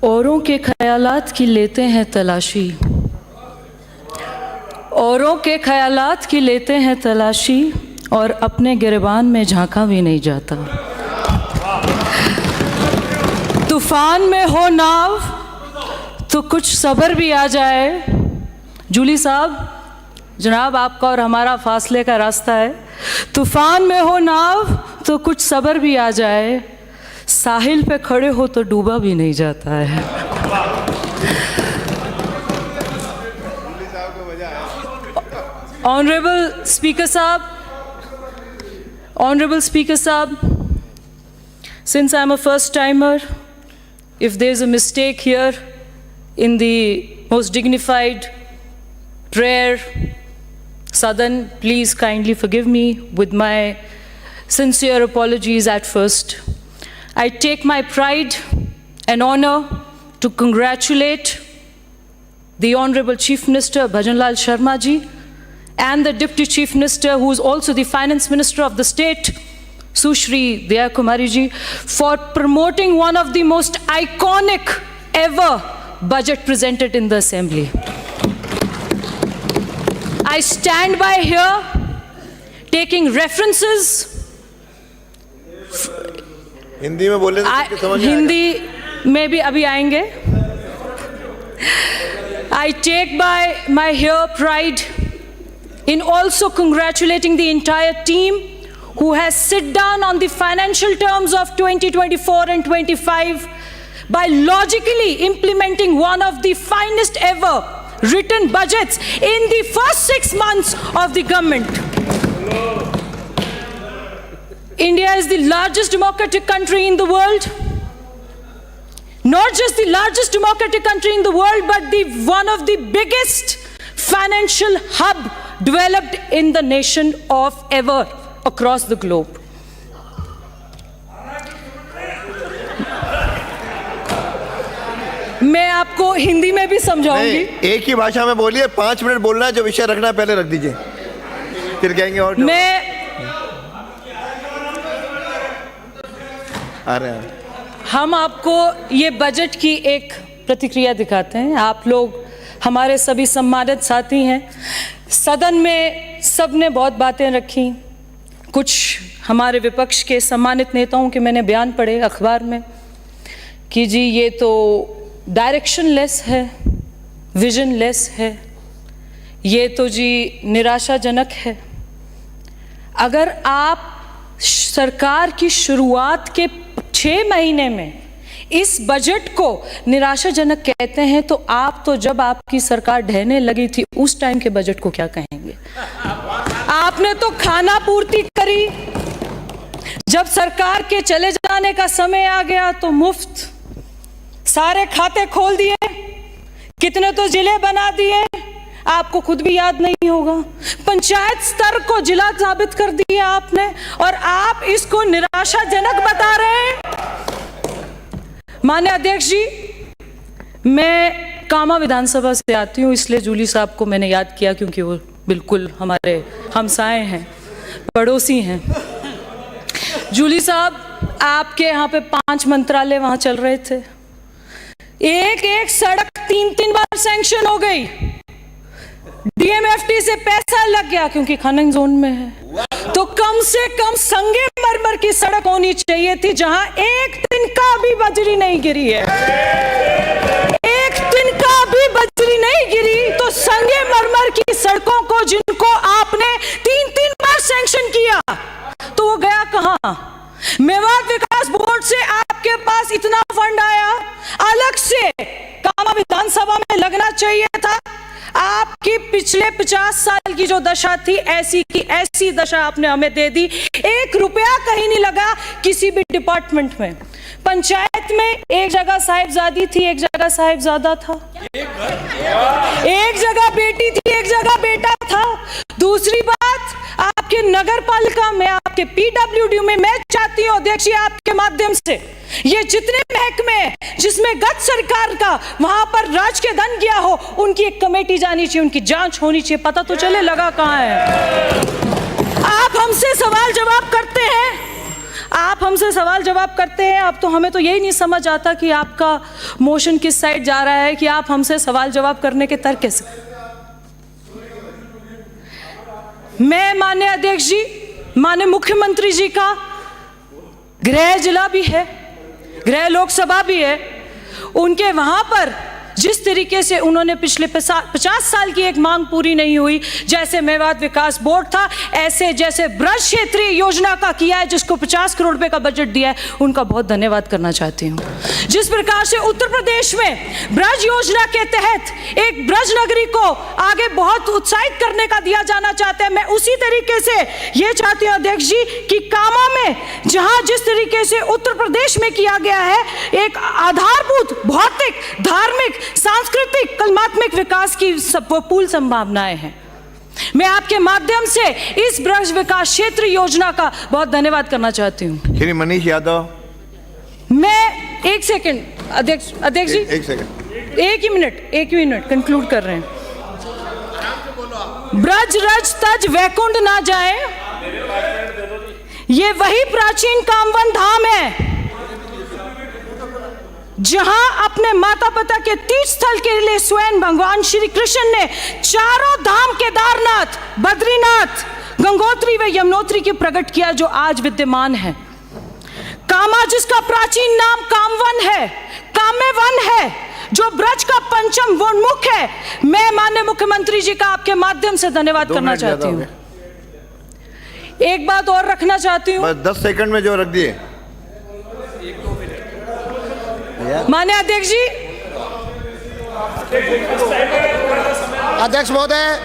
औरों के ख्यालात की लेते हैं तलाशी, औरों के ख्यालात की लेते हैं तलाशी, और अपने गिरबान में झांका भी नहीं जाता। तूफान में हो नाव तो कुछ सब्र भी आ जाए। जूली साहब, जनाब आपका और हमारा फासले का रास्ता है। तूफान में हो नाव तो कुछ सब्र भी आ जाए, साहिल पे खड़े हो तो डूबा भी नहीं जाता है। ऑनरेबल स्पीकर साहब, since I'm a first timer, if there's a mistake here in the most dignified prayer Sadan, please kindly forgive me with my sincere apologies at first. I take my pride and honor to congratulate the Honorable Chief Minister Bhajanlal Sharma ji and the Deputy Chief Minister, who is also the Finance Minister of the state, Sushri Daya Kumari ji, for promoting one of the most iconic ever budget presented in the Assembly. I stand by here taking references. Hindi में बोले तो समझ में आएगा। हिंदी में भी अभी आएंगे। I take by my here pride in also congratulating the entire team who has sit down on the financial terms of 2024 and 25 by logically implementing one of the finest ever written budgets in the first 6 months of the government. India is the largest democratic country in the world. Not just the largest democratic country in the world, but one of the biggest financial hub developed in the nation of ever across the globe. मैं आपको हिंदी में भी समझाऊंगी। एक ही भाषा में बोलिए, 5 minute बोलना है, जो विषय रखना है पहले रख दीजिए, फिर कहेंगे और हम आपको ये बजट की एक प्रतिक्रिया दिखाते हैं। आप लोग हमारे सभी सम्मानित साथी हैं। सदन में सबने बहुत बातें रखी। कुछ हमारे विपक्ष के सम्मानित नेताओं के मैंने बयान पढ़े अखबार में कि जी ये तो डायरेक्शनलेस है, विजनलेस है, ये तो जी निराशाजनक है। अगर आप सरकार की शुरुआत के 6 महीने में इस बजट को निराशाजनक कहते हैं, तो आप तो जब आपकी सरकार ढहने लगी थी उस टाइम के बजट को क्या कहेंगे? आपने तो खाना पूर्ति करी, जब सरकार के चले जाने का समय आ गया तो मुफ्त सारे खाते खोल दिए, कितने तो जिले बना दिए, आपको खुद भी याद नहीं होगा। पंचायत स्तर को जिला साबित कर दिया आपने, और आप इसको निराशाजनक बता रहे हैं। माननीय अध्यक्ष जी, मैं कामा विधानसभा से आती हूँ, इसलिए जूली साहब को मैंने याद किया क्योंकि वो बिल्कुल हमारे हमसाए हैं, पड़ोसी हैं। जूली साहब, आपके यहाँ पे 5 मंत्रालय वहाँ चल रहे थे, एक सड़क 3 बार सैंक्शन हो गई, डीएमएफटी से पैसा लग गया क्योंकि खनन जोन में है। तो कम से कम संगमरमर की सड़क होनी चाहिए थी जहां एक दिन का भी बजरी नहीं गिरी है, एक दिन का भी बजरी नहीं गिरी। तो संगमरमर की सड़कों को जिनको आपने 3 बार सैंक्शन किया, तो वो गया कहां? मेवात विकास बोर्ड से आपके पास इतना फंड आया, अलग से कामा विधानसभा में लगना चाहिए था। आपकी पिछले 50 साल की जो दशा थी, ऐसी की ऐसी दशा आपने हमें दे दी। 1 रुपया कहीं नहीं लगा किसी भी डिपार्टमेंट में। पंचायत में एक जगह साहिबजादी थी, एक जगह साहिबजादा था, एक जगह बेटी थी, एक जगह बेटा था। दूसरी बात, आपके नगर पालिका में, आपके पीडब्ल्यूडी में, मैं चाहती हूं अध्यक्ष जी आपके माध्यम से, ये जितने महकमे जिसमें गत सरकार का वहां पर राज के धन गया हो, उनकी एक कमेटी जानी चाहिए, उनकी जांच होनी चाहिए, पता तो चले लगा कहां है। आप हमसे सवाल जवाब करते हैं, आप हमसे सवाल जवाब करते हैं, आप तो हमें तो यही नहीं समझ आता कि आपका मोशन किस साइड जा रहा है कि आप हमसे सवाल जवाब करने के तर्क कैसे। मैं माननीय अध्यक्ष जी, माननीय मुख्यमंत्री जी का गृह जिला भी है, गृह लोकसभा भी है, उनके वहां पर जिस तरीके से उन्होंने पिछले 50 साल की एक मांग पूरी नहीं हुई, जैसे मेवात विकास बोर्ड था, ऐसे जैसे ब्रज क्षेत्रीय योजना का किया है जिसको 50 करोड़ रुपए का बजट दिया है, उनका बहुत धन्यवाद करना चाहती हूँ। जिस प्रकार से उत्तर प्रदेश में ब्रज योजना के तहत एक ब्रज नगरी को आगे बहुत उत्साहित करने का दिया जाना चाहते हैं, मैं उसी तरीके से ये चाहती हूँ अध्यक्ष जी कि कामा में जहां जिस तरीके से उत्तर प्रदेश में किया गया है, एक आधारभूत भौतिक धार्मिक सांस्कृतिक कलात्मक विकास की पूर्ण संभावनाएं हैं। मैं आपके माध्यम से इस ब्रज विकास क्षेत्र योजना का बहुत धन्यवाद करना चाहती हूं। श्री मनीष यादव। मैं एक सेकंड अध्यक्ष जी, एक सेकंड, एक ही मिनट कंक्लूड कर रहे हैं। ब्रज रज तज वैकुंठ ना जाए, ये वही प्राचीन कामवन धाम है जहां अपने माता पिता के तीर्थ स्थल के लिए स्वयं भगवान श्री कृष्ण ने चारों धाम केदारनाथ, बद्रीनाथ, गंगोत्री व यमुनोत्री की प्रकट किया, जो आज विद्यमान है। कामा जिसका प्राचीन नाम कामवन है, काम्यवन है, जो ब्रज का पंचम वनमुख है, मैं माननीय मुख्यमंत्री जी का आपके माध्यम से धन्यवाद करना चाहती हूँ। एक बात और रखना चाहती हूँ, 10 सेकंड में जो रख दिए। माननीय अध्यक्ष जी, अध्यक्ष महोदय।